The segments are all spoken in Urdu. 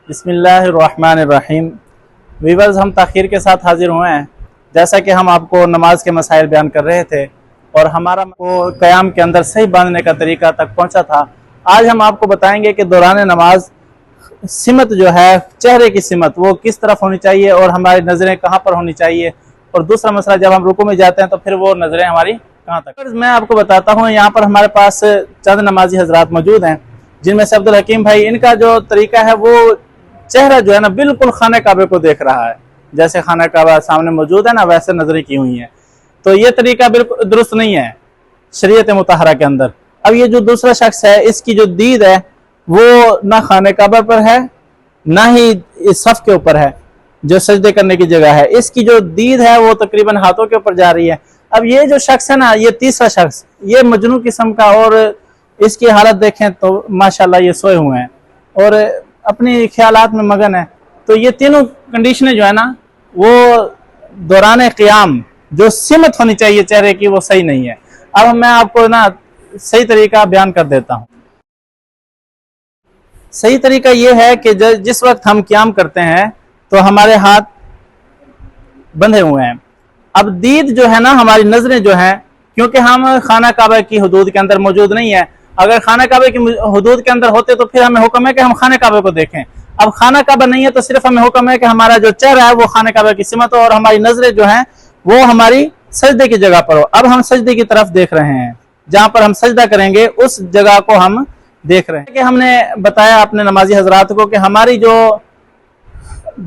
بسم اللہ الرحمن الرحیم۔ ویورز، ہم تاخیر کے ساتھ حاضر ہوئے ہیں، جیسا کہ ہم آپ کو نماز کے مسائل بیان کر رہے تھے اور ہمارا قیام کے اندر صحیح باندھنے کا طریقہ تک پہنچا تھا۔ آج ہم آپ کو بتائیں گے کہ دوران نماز سمت جو ہے، چہرے کی سمت وہ کس طرف ہونی چاہیے اور ہماری نظریں کہاں پر ہونی چاہیے، اور دوسرا مسئلہ جب ہم رکوع میں جاتے ہیں تو پھر وہ نظریں ہماری کہاں تک۔ میں آپ کو بتاتا ہوں، یہاں پر ہمارے پاس چند نمازی حضرات موجود ہیں، جن میں سے عبدالحکیم بھائی، ان کا جو طریقہ ہے وہ چہرہ جو ہے نا بالکل خانہ کعبے کو دیکھ رہا ہے، جیسے خانہ کعبہ سامنے موجود ہے نا ویسے نظریں کی ہوئی ہیں۔ تو یہ طریقہ بالکل درست نہیں ہے شریعت مطہرہ کے اندر۔ اب یہ جو دوسرا شخص ہے، اس کی جو دید ہے وہ نہ خانہ کعبہ پر ہے نہ ہی اس صف کے اوپر ہے جو سجدے کرنے کی جگہ ہے، اس کی جو دید ہے وہ تقریباً ہاتھوں کے اوپر جا رہی ہے۔ اب یہ جو شخص ہے نا، یہ تیسرا شخص، یہ مجنون قسم کا، اور اس کی حالت دیکھیں تو ماشاءاللہ یہ سوئے ہوئے ہیں اور اپنی خیالات میں مگن ہے۔ تو یہ تینوں کنڈیشنیں جو ہے نا، وہ دوران قیام جو سمت ہونی چاہیے چہرے کی وہ صحیح نہیں ہے۔ اب میں آپ کو نا صحیح طریقہ بیان کر دیتا ہوں۔ صحیح طریقہ یہ ہے کہ جس وقت ہم قیام کرتے ہیں تو ہمارے ہاتھ بندھے ہوئے ہیں۔ اب دید جو ہے نا، ہماری نظریں جو ہیں، کیونکہ ہم خانہ کعبہ کی حدود کے اندر موجود نہیں ہے، اگر خانہ کعبہ کی حدود کے اندر ہوتے تو پھر ہمیں حکم ہے کہ ہم خانہ کعبہ کو دیکھیں۔ اب خانہ کعبہ نہیں ہے تو صرف ہمیں حکم ہے کہ ہمارا جو چہرہ ہے وہ خانہ کعبہ کی سمت ہو اور ہماری نظریں جو ہیں وہ ہماری سجدے کی جگہ پر ہو۔ اب ہم سجدے کی طرف دیکھ رہے ہیں، جہاں پر ہم سجدہ کریں گے اس جگہ کو ہم دیکھ رہے ہیں۔ کہ ہم نے بتایا اپنے نمازی حضرات کو کہ ہماری جو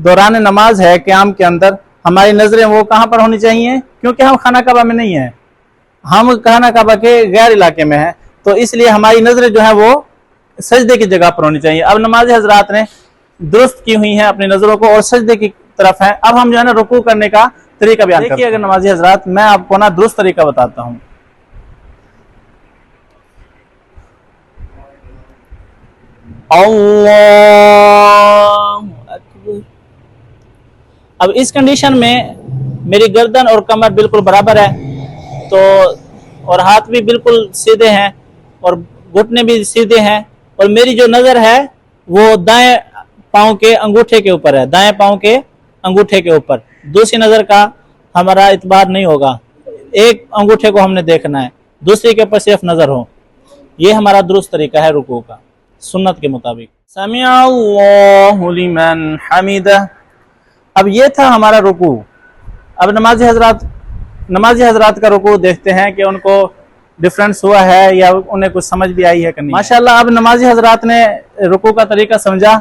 دوران نماز ہے قیام کے اندر، ہماری نظریں وہ کہاں پر ہونی چاہیے، کیونکہ ہم خانہ کعبہ میں نہیں ہیں، ہم خانہ کعبہ کے غیر علاقے میں ہیں، تو اس لیے ہماری نظریں جو ہیں وہ سجدے کی جگہ پر ہونی چاہیے۔ اب نمازی حضرات نے درست کی ہوئی ہیں اپنی نظروں کو اور سجدے کی طرف ہیں۔ اب ہم جو ہے نا رکوع کرنے کا طریقہ بیان کرتے ہیں۔ دیکھیے اگر نمازی حضرات، میں آپ کو نا درست طریقہ بتاتا ہوں۔ اللہ اکبر۔ اب اس کنڈیشن میں میری گردن اور کمر بالکل برابر ہے، تو اور ہاتھ بھی بالکل سیدھے ہیں اور گھٹنے بھی سیدھے ہیں، اور میری جو نظر ہے وہ دائیں پاؤں کے انگوٹھے کے اوپر ہے، دائیں پاؤں کے انگوٹھے کے اوپر۔ دوسری نظر کا ہمارا اعتبار نہیں ہوگا، ایک انگوٹھے کو ہم نے دیکھنا ہے، دوسری کے اوپر صرف نظر ہو۔ یہ ہمارا درست طریقہ ہے رکوع کا سنت کے مطابق۔ سمع اللہ لمن حمدہ۔ اب یہ تھا ہمارا رکوع۔ اب نمازی حضرات کا رکوع دیکھتے ہیں کہ ان کو ڈفرنس ہوا ہے یا انہیں کچھ سمجھ بھی آئی ہے کہ نہیں۔ ماشاءاللہ اب نمازی حضرات نے رکوع کا طریقہ سمجھا۔